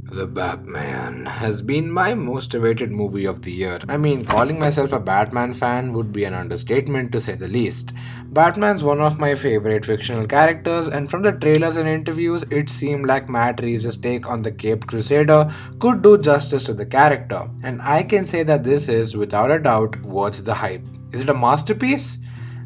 The Batman has been my most awaited movie of the year. I mean, calling myself a Batman fan would be an understatement to say the least. Batman's one of my favorite fictional characters, and from the trailers and interviews, it seemed like Matt Reeves' take on the Caped Crusader could do justice to the character. And I can say that this is, without a doubt, worth the hype. Is it a masterpiece?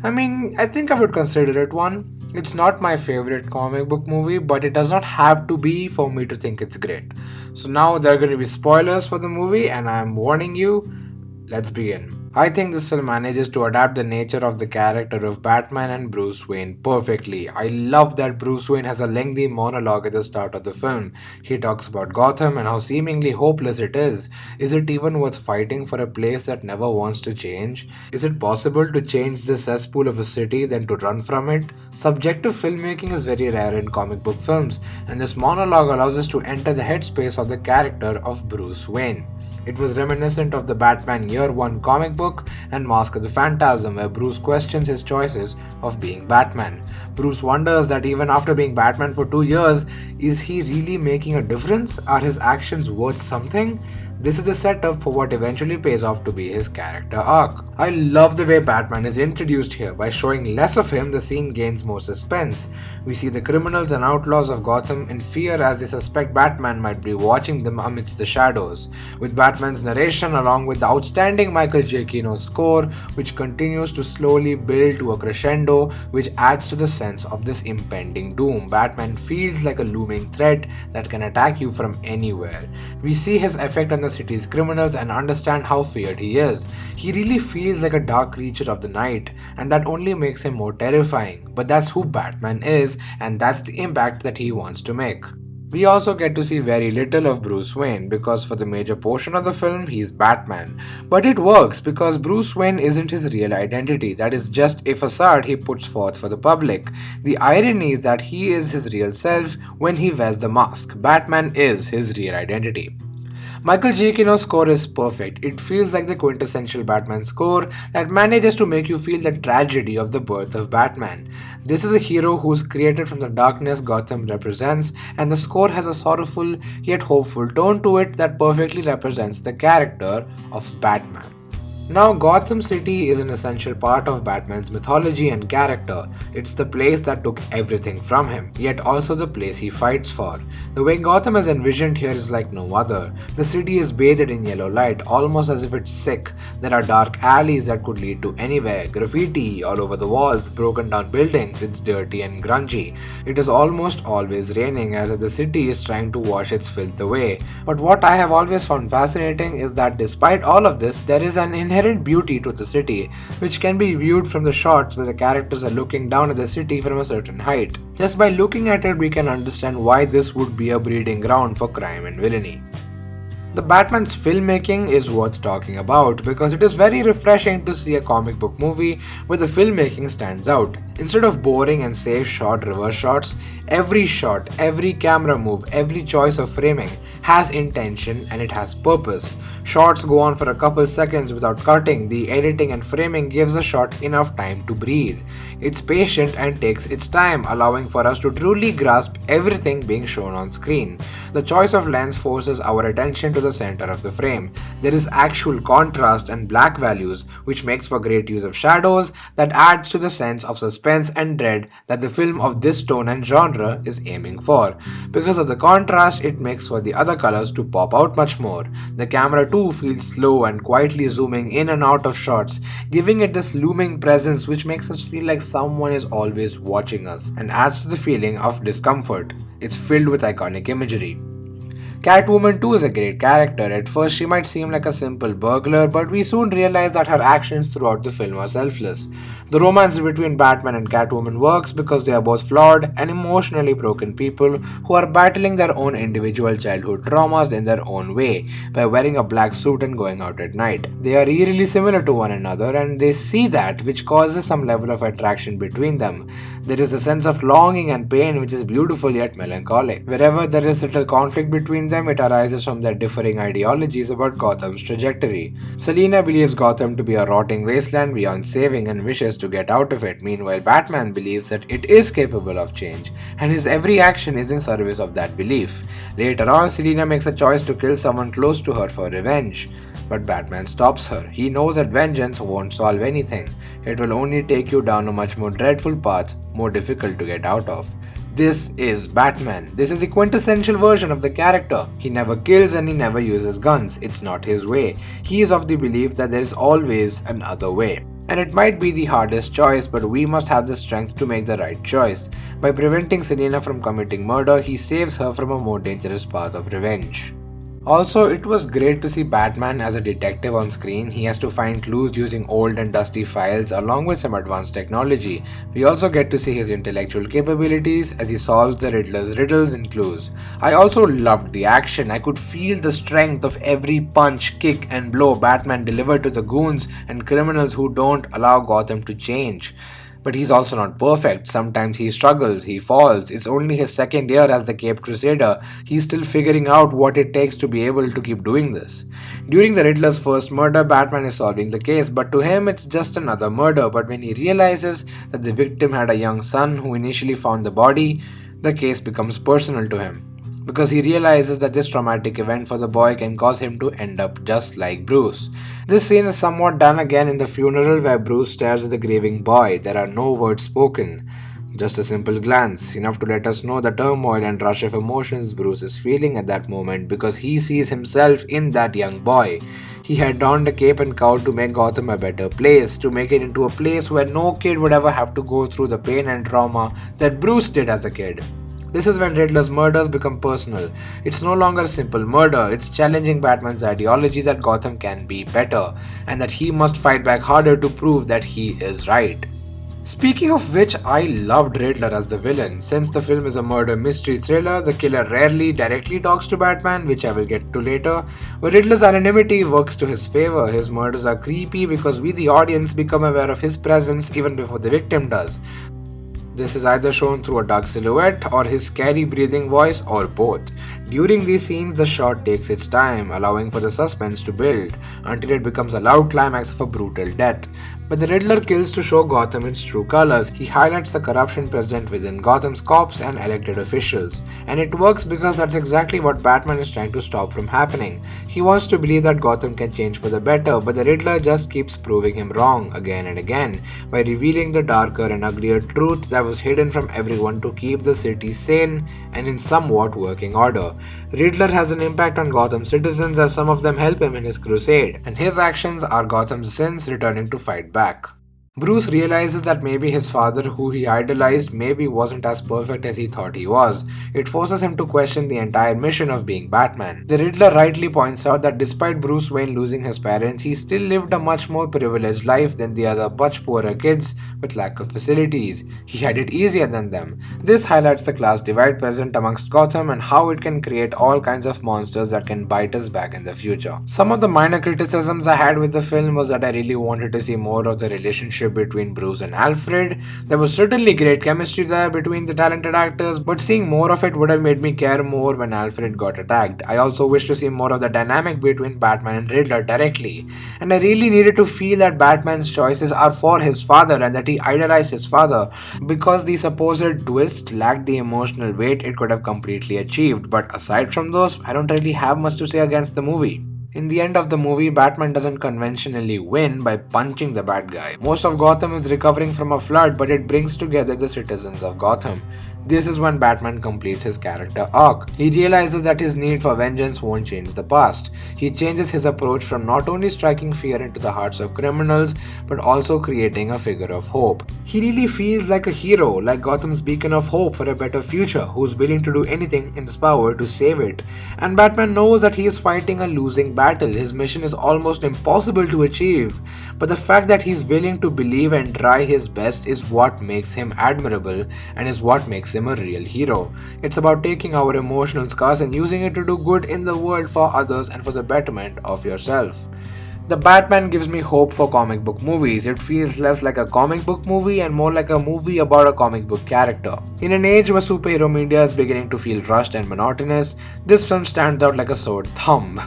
I mean, I think I would consider it one. It's not my favorite comic book movie, but it does not have to be for me to think it's great. So now there are going to be spoilers for the movie, and I'm warning you. Let's begin. I think this film manages to adapt the nature of the character of Batman and Bruce Wayne perfectly. I love that Bruce Wayne has a lengthy monologue at the start of the film. He talks about Gotham and how seemingly hopeless it is. Is it even worth fighting for a place that never wants to change? Is it possible to change the cesspool of a city than to run from it? Subjective filmmaking is very rare in comic book films, and this monologue allows us to enter the headspace of the character of Bruce Wayne. It was reminiscent of the Batman Year One comic book and Mask of the Phantasm, where Bruce questions his choices of being Batman. Bruce wonders that even after being Batman for 2 years, is he really making a difference? Are his actions worth something? This is the setup for what eventually pays off to be his character arc. I love the way Batman is introduced here. By showing less of him, the scene gains more suspense. We see the criminals and outlaws of Gotham in fear as they suspect Batman might be watching them amidst the shadows. With Batman's narration along with the outstanding Michael Giacchino score, which continues to slowly build to a crescendo, which adds to the sense of this impending doom. Batman feels like a looming threat that can attack you from anywhere. We see his effect on the city's criminals and understand how feared he is. He really feels like a dark creature of the night, and that only makes him more terrifying. But that's who Batman is, and that's the impact that he wants to make. We also get to see very little of Bruce Wayne because for the major portion of the film he's Batman. But it works because Bruce Wayne isn't his real identity, that is just a facade he puts forth for the public. The irony is that he is his real self when he wears the mask. Batman is his real identity. Michael Giacchino's score is perfect. It feels like the quintessential Batman score that manages to make you feel the tragedy of the birth of Batman. This is a hero who's created from the darkness Gotham represents, and the score has a sorrowful yet hopeful tone to it that perfectly represents the character of Batman. Now, Gotham City is an essential part of Batman's mythology and character. It's the place that took everything from him, yet also the place he fights for. The way Gotham is envisioned here is like no other. The city is bathed in yellow light, almost as if it's sick. There are dark alleys that could lead to anywhere, graffiti all over the walls, broken down buildings, it's dirty and grungy. It is almost always raining, as if the city is trying to wash its filth away. But what I have always found fascinating is that despite all of this, there is an inherent beauty to the city, which can be viewed from the shots where the characters are looking down at the city from a certain height. Just by looking at it, we can understand why this would be a breeding ground for crime and villainy. The Batman's filmmaking is worth talking about because it is very refreshing to see a comic book movie where the filmmaking stands out. Instead of boring and safe shot reverse shots, every shot, every camera move, every choice of framing has intention and it has purpose. Shots go on for a couple seconds without cutting. The editing and framing gives a shot enough time to breathe. It's patient and takes its time, allowing for us to truly grasp everything being shown on screen. The choice of lens forces our attention to the center of the frame. There is actual contrast and black values, which makes for great use of shadows that adds to the sense of suspense and dread that the film of this tone and genre is aiming for. Because of the contrast, it makes for the other colors to pop out much more. The camera too feels slow and quietly zooming in and out of shots, giving it this looming presence which makes us feel like someone is always watching us and adds to the feeling of discomfort. It's filled with iconic imagery. Catwoman too is a great character. At first she might seem like a simple burglar, but we soon realize that her actions throughout the film are selfless. The romance between Batman and Catwoman works because they are both flawed and emotionally broken people who are battling their own individual childhood traumas in their own way by wearing a black suit and going out at night. They are eerily similar to one another and they see that, which causes some level of attraction between them. There is a sense of longing and pain which is beautiful yet melancholic. Wherever there is little conflict between them, it arises from their differing ideologies about Gotham's trajectory. Selina believes Gotham to be a rotting wasteland beyond saving and wishes to get out of it. Meanwhile, Batman believes that it is capable of change, and his every action is in service of that belief. Later on, Selina makes a choice to kill someone close to her for revenge. But Batman stops her. He knows that vengeance won't solve anything. It will only take you down a much more dreadful path, more difficult to get out of. This is Batman. This is the quintessential version of the character. He never kills and he never uses guns. It's not his way. He is of the belief that there is always another way. And it might be the hardest choice, but we must have the strength to make the right choice. By preventing Selina from committing murder, he saves her from a more dangerous path of revenge. Also, it was great to see Batman as a detective on screen. He has to find clues using old and dusty files along with some advanced technology. We also get to see his intellectual capabilities as he solves the Riddler's riddles and clues. I also loved the action. I could feel the strength of every punch, kick and blow Batman delivered to the goons and criminals who don't allow Gotham to change. But he's also not perfect. Sometimes he struggles, he falls. It's only his second year as the Caped Crusader. He's still figuring out what it takes to be able to keep doing this. During the Riddler's first murder, Batman is solving the case, but to him it's just another murder. But when he realizes that the victim had a young son who initially found the body, the case becomes personal to him. Because he realizes that this traumatic event for the boy can cause him to end up just like Bruce. This scene is somewhat done again in the funeral where Bruce stares at the grieving boy. There are no words spoken, just a simple glance, enough to let us know the turmoil and rush of emotions Bruce is feeling at that moment because he sees himself in that young boy. He had donned a cape and cowl to make Gotham a better place, to make it into a place where no kid would ever have to go through the pain and trauma that Bruce did as a kid. This is when Riddler's murders become personal. It's no longer a simple murder, it's challenging Batman's ideology that Gotham can be better, and that he must fight back harder to prove that he is right. Speaking of which, I loved Riddler as the villain. Since the film is a murder mystery thriller, the killer rarely directly talks to Batman, which I will get to later, but Riddler's anonymity works to his favor. His murders are creepy because we the audience become aware of his presence even before the victim does. This is either shown through a dark silhouette or his scary breathing voice or both. During these scenes, the shot takes its time, allowing for the suspense to build until it becomes a loud climax of a brutal death. But the Riddler kills to show Gotham its true colors. He highlights the corruption present within Gotham's cops and elected officials. And it works because that's exactly what Batman is trying to stop from happening. He wants to believe that Gotham can change for the better, but the Riddler just keeps proving him wrong again and again by revealing the darker and uglier truth that was hidden from everyone to keep the city sane and in somewhat working order. Riddler has an impact on Gotham citizens as some of them help him in his crusade, and his actions are Gotham's sins returning to fight back. Bruce realizes that maybe his father, who he idolized, maybe wasn't as perfect as he thought he was. It forces him to question the entire mission of being Batman. The Riddler rightly points out that despite Bruce Wayne losing his parents, he still lived a much more privileged life than the other much poorer kids with lack of facilities. He had it easier than them. This highlights the class divide present amongst Gotham and how it can create all kinds of monsters that can bite us back in the future. Some of the minor criticisms I had with the film was that I really wanted to see more of the relationship between Bruce and Alfred. There was certainly great chemistry there between the talented actors, but seeing more of it would have made me care more when Alfred got attacked. I also wish to see more of the dynamic between Batman and Riddler directly, and I really needed to feel that Batman's choices are for his father and that he idolized his father, because the supposed twist lacked the emotional weight it could have completely achieved. But aside from those, I don't really have much to say against the movie. In the end of the movie, Batman doesn't conventionally win by punching the bad guy. Most of Gotham is recovering from a flood, but it brings together the citizens of Gotham. This is when Batman completes his character arc. He realizes that his need for vengeance won't change the past. He changes his approach from not only striking fear into the hearts of criminals, but also creating a figure of hope. He really feels like a hero, like Gotham's beacon of hope for a better future, who's willing to do anything in his power to save it. And Batman knows that he is fighting a losing battle. His mission is almost impossible to achieve. But the fact that he's willing to believe and try his best is what makes him admirable and is what makes him a real hero. It's about taking our emotional scars and using it to do good in the world for others and for the betterment of yourself. The Batman gives me hope for comic book movies. It feels less like a comic book movie and more like a movie about a comic book character. In an age where superhero media is beginning to feel rushed and monotonous, this film stands out like a sore thumb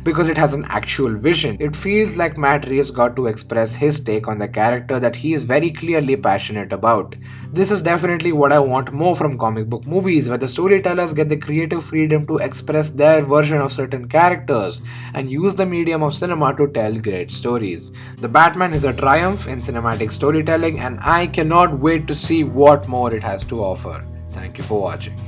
because it has an actual vision. It feels like Matt Reeves got to express his take on the character that he is very clearly passionate about. This is definitely what I want more from comic book movies, where the storytellers get the creative freedom to express their version of certain characters and use the medium of cinema to tell great stories. The Batman is a triumph in cinematic storytelling, and I cannot wait to see what more it has to offer. Thank you for watching.